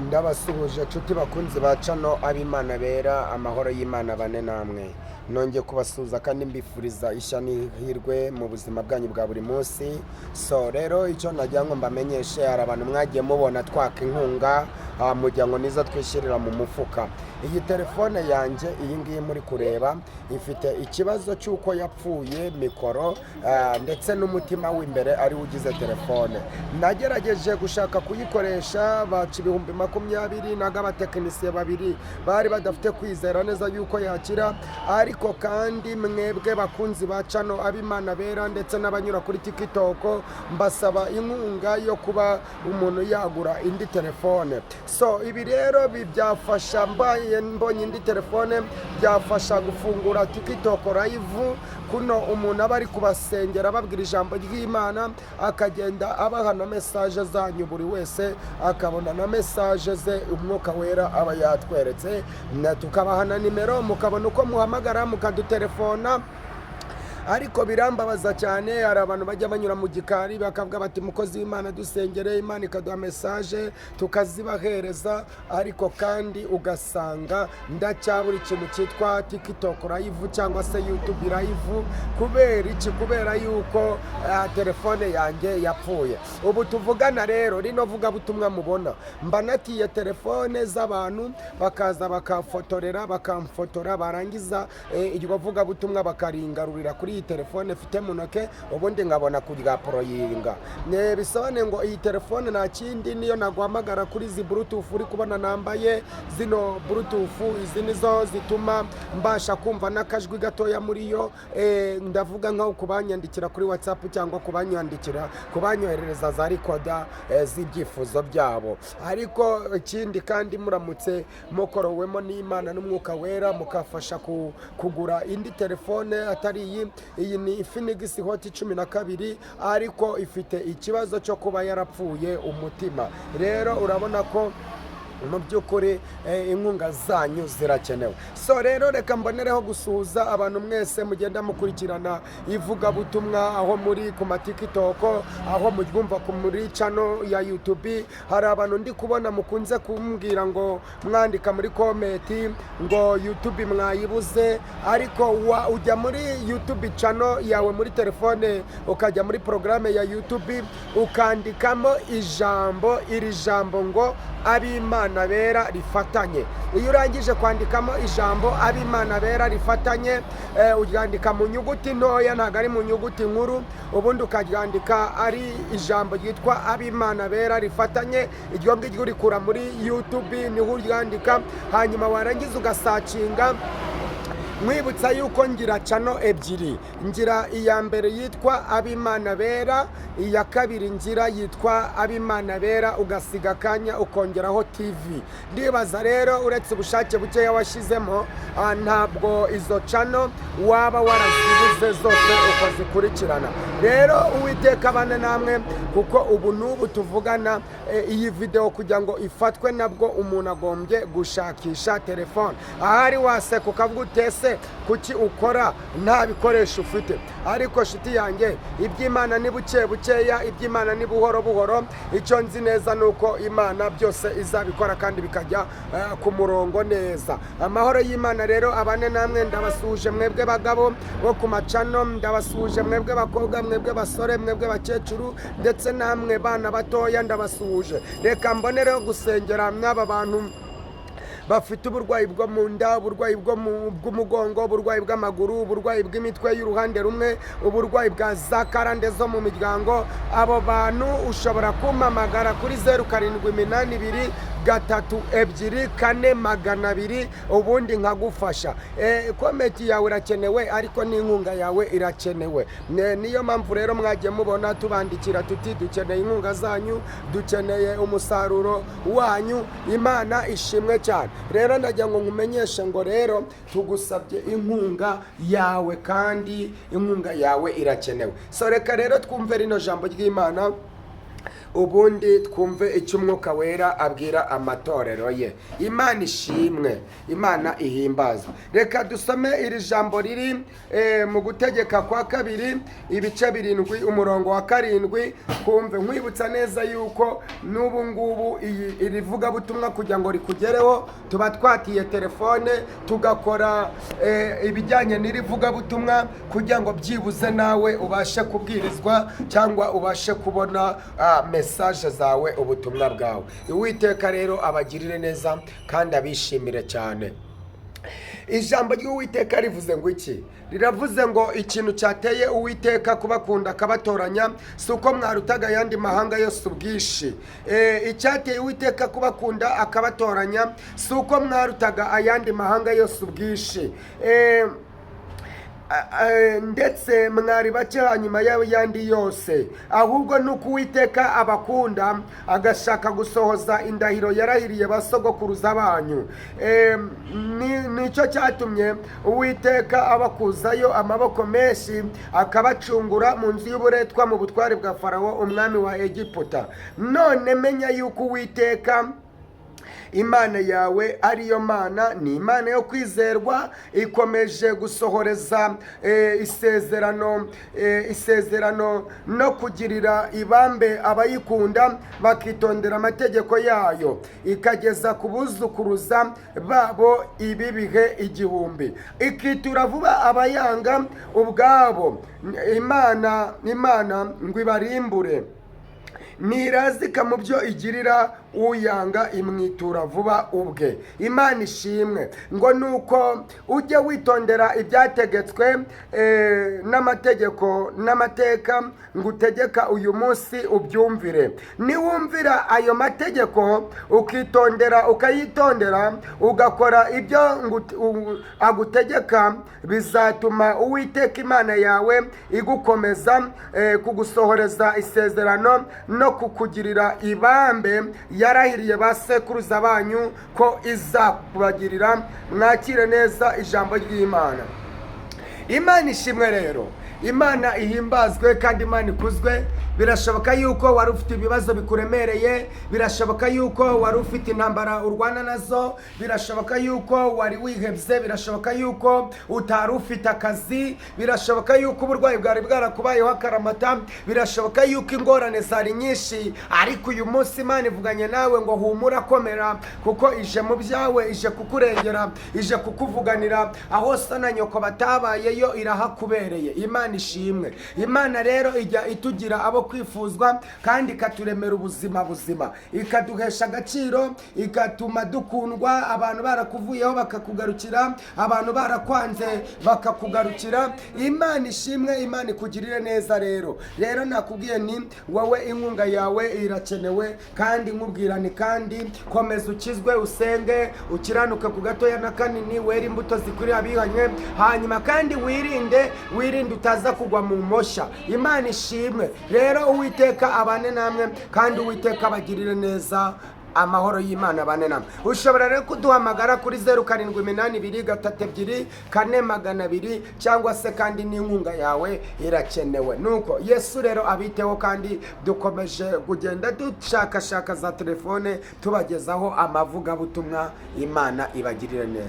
ndabasuhuje nshuti bakunzi ba cano ab'Imana bera amahoro y'Imana bane namwe nongeye kubasuhuza kandi mbifuriza ishya n'ihirwe mu buzima bwanyu bwa buri munsi. So rero icyo nagira ngo mbamenyeshe, hari abantu mwagiye mubona twaka inkunga mugira ngo nizo twishyirira mu mufuka. Iyi telefone yanjye iyi ngiyi muri kureba ifite ikibazo cy'uko yapfuye mikoro ndetse n'umutima w'imbere ari ugize telefone. Nagerageje gushaka kuyikoresha baca ibihumbi 20 n'abatekinisiye babiri bari badafite kwizera neza yuko yakira, ariko kandi mwebwe bakunzi ba cano ab'Imana bera ndetse n'abanyura kuri TikTok mbasaba inkunga yo kuba umuntu yagura indi telefone. So ibi rero byafasha mbonye indi telefone, byafasha gufungura TikTok live kuno umuntu aba ari kubasengera babwira ijambo ry'Imana, akagenda abaha na message zanyu, buri wese akabona na message ze umwuka wera aba yatweretse, tukabaha na nimero mukabona uko muhamagara mukadutelefona. Ariko birambabaza cyane, hari abantu bajya banyura mu gikari bakavuga bati mukozi w'Imana dusengere, Imana ikaduha message tukazibahereza, ariko kandi ugasanga ndacyabura ikintu cyitwa TikTok live cyangwa se YouTube live. Kubera iki? Kubera yuko telefone yanjye yapfuye. Ubu tuvugana rero rino vuga butumwa mubona mba natiye telefone z'abantu bakaza bakafotorera bakamfotora, barangiza iryo vuga butumwa bakaringarurira kuri iyi telefone mfite mu ntoke, ubundi nkabona kurya poroyinga. Bisobanuye ngo iyi telefone nta kindi, niyo naguhamagara kuri izi bluetooth uri kubona nambaye, zino bluetooth izi nizo zituma mbasha kumva n'akajwi gatoya muri yo. Ndavuga nko kubanyandikira kuri WhatsApp cyangwa kubanyoherereza za recorder z'ibyifuzo byabo. Ariko ikindi kandi muramutse mukorowemo n'Imana n'umwuka wera mukafasha kugura indi telefone atari iyi ni Infinix Hot 12, ariko ifite ikibazo cyo kuba yarapfuye umutima. Rero urabona ko mu by'ukuri inkunga zanyu zirakenewe. So rero reka mbonereho gusuhuza abantu mwese mugenda mukurikirana ivuga butumwa aho muri ku TikTok, aho mubyumva muri channel ya YouTube. Hari abantu ndi kubona mukunze kumbwira ngo mwandika muri comment ngo YouTube mwayibuze, ariko ujya muri YouTube channel yawe muri telefone, ukajya muri programme ya YouTube ukandikamo iri jambo ngo ab'Imana bera rifatanye. Iyo urangije kwandikamo ijambo ab'Imana bera rifatanye, uryandika mu nyuguti ntoya, ntabwo ari mu nyuguti nkuru, ubundi ukaryandika ari ijambo ryitwa ab'Imana bera rifatanye. Iryo ngiryo urikura muri YouTube niho uryandika, hanyuma warangiza ugasacinga. Mwibutsa yuko ngira channel ebyiri, ngira iya mbere yitwa ab'Imana bera, iya kabiri ngira yitwa ab'Imana bera ugasiga kanya ukongeraho TV. Ndibaza rero uretse ubushake buke yawashizemo, ntabwo izo channel waba warazibuze zose ukazikurikirana. Rero Uwiteka bane namwe, kuko ubu n'ubu tuvugana iyi video kugira ngo ifatwe nabwo umuntu agombye gushakisha telefone. Ahari waseka ukavuga utese kuki ukora nta bikoresho ufite. Ariko shiti yanjye iby'Imana ni buke bukeya, iby'Imana ni buhoro buhoro. Icyo nzi neza nuko Imana byose izabikora kandi bikajya ku murongo neza. Amahoro y'Imana rero abane namwe, ndabasuhuje mwebwe bagabo bo ku macano, ndabasuhuje mwebwe bakobwa, mwebwe basore, mwebwe bakecuru ndetse namwe bana batoya ndabasuhuje. Reka mbonereho gusengera n'aba bantu bafite uburwayi bwo mu nda, uburwayi bw'umugongo, uburwayi bw'amaguru, uburwayi bw'imitwe y'uruhande rumwe, uburwayi bwa za karande zo mu miryango. Abo bantu ushobora kumpamagara kuri 0782 324 ubundi nkagufasha. Komenti yawe irakenewe, ariko n'inkunga yawe irakenewe. Niyo mpamvu rero mwagiye mubona tubandikira tuti dukeneye inkunga zanyu, dukeneye umusaruro wanyu. Imana ishimwe cyane. Rero ndagira ngo nkumenyeshe ngo rero tugusabye inkunga yawe, kandi inkunga yawe irakenewe. So reka rero twumve rino jambo ry'Imana ubundi twumve icyo umwuka wera abwira amatorero ye. Imana ishimwe, Imana ihimbazwe. Reka dusome iri jambo riri mu Gutegeka kwa kabiri ibice 7 umurongo wa 7. Kumve nkwibutsa neza yuko n'ubu ngubu iri vugabutumwa kugira ngo rikugereho tuba twatiye telefone tugakora ibijyanye n'iri vugabutumwa kugira ngo byibuze nawe ubashe kubwirizwa cyangwa ubashe kubona message zawe, ubutumwa bwawe. Uwiteka rero abagirire neza kandi abishimire cyane. Ijambo ry'Uwiteka rivuze ngo iki? Riravuze ngo ikintu cyateye Uwiteka kubakunda akabatoranya si uko mwarutaga ayandi mahanga yose ubwishi. Icyateye Uwiteka kubakunda akabatoranya si uko mwarutaga ayandi mahanga yose ubwishi, ndetse mwari bake hanyuma y'ayandi yose, ahubwo nuko Uwiteka abakunda agashaka gusohoza indahiro yarahiriye basogokuruza banyu. Nicyo cyatumye Uwiteka abakuzayo amaboko menshi akabacungura mu nzu y'uburetwa mu butware bwa Farawo umwami wa Egiputa. None menya yuko Uwiteka Imana yawe ariyo Mana, ni Imana yo kwizerwa, ikomeje gusohoreza isezerano no kugirira ibambe abayikunda bakitondera amategeko yayo, ikageza ku buzukuruza babo ibi bihe 1000, ikitura vuba abayanga ubwabo. Imana ngo ibarimbure, nirazika mu byo igirira uyanga imwitura vuba ubwe. Imana ishimwe. Ngo nuko ujye witondera ibyategetswe n'amateka ngutegeka uyu munsi ubyumvire. Niwumvira ayo mategeko ukayitondera ugakora ibyo agutegeka, bizatuma Uwiteka Imana yawe igukomeza kugusohoreza isezerano no kukugirira ibambe yarahiriye basekuruza banyu ko izakubagirira. Mwakire neza ijambo ry'Imana. Imana ishimwe rero, Imana ihimbazwe kandi Imana ikuzwe. Birashoboka yuko wari ufite ibibazo bikuremereye, birashoboka yuko wari ufite intambara urwana nazo, birashoboka yuko wari wihebye, birashoboka yuko utari ufite akazi, birashoboka yuko uburwayi bwari bwarakubayeho akaramata, birashoboka yuko ingorane zari nyinshi, ariko uyu munsi Imana ivuganye nawe ngo humura, komera, kuko ije mu byawe, ije kukurengera, ije kukuvuganira. Aho so na nyoko batabayeyo irahakubereye. Imana ishimwe. Imana rero ijya itugira abo kwifuzwa kandi ikaturemera ubuzima buzima, ikaduhesha agaciro, igatuma dukundwa. Abantu barakuvuyeho bakakugarukira, abantu barakwanze bakakugarukira. Imana ishimwe, Imana ikugirire neza. Rero nakubwiye ni wowe inkunga yawe irakenewe, kandi nkubwirane kandi komeza ukizwe, usenge, ukiranuke ku gatoya na kanini, wera imbuto zikwiriye abihanye, hanyuma kandi wirinde utaza kugwa mu moshya. Imana ishimwe. Rero Uwiteka abane namwe kandi Uwiteka abagirire neza. Amahoro y'Imana abane namwe. Ushobora rero kuduhamagara kuri 0782324200 cyangwa se kandi n'inkunga yawe irakenewe. Nuko Yesu rero abiteho, kandi dukomeje kugenda dushakashaka za telefone tubagezaho amavugabutumwa. Imana ibagirire neza.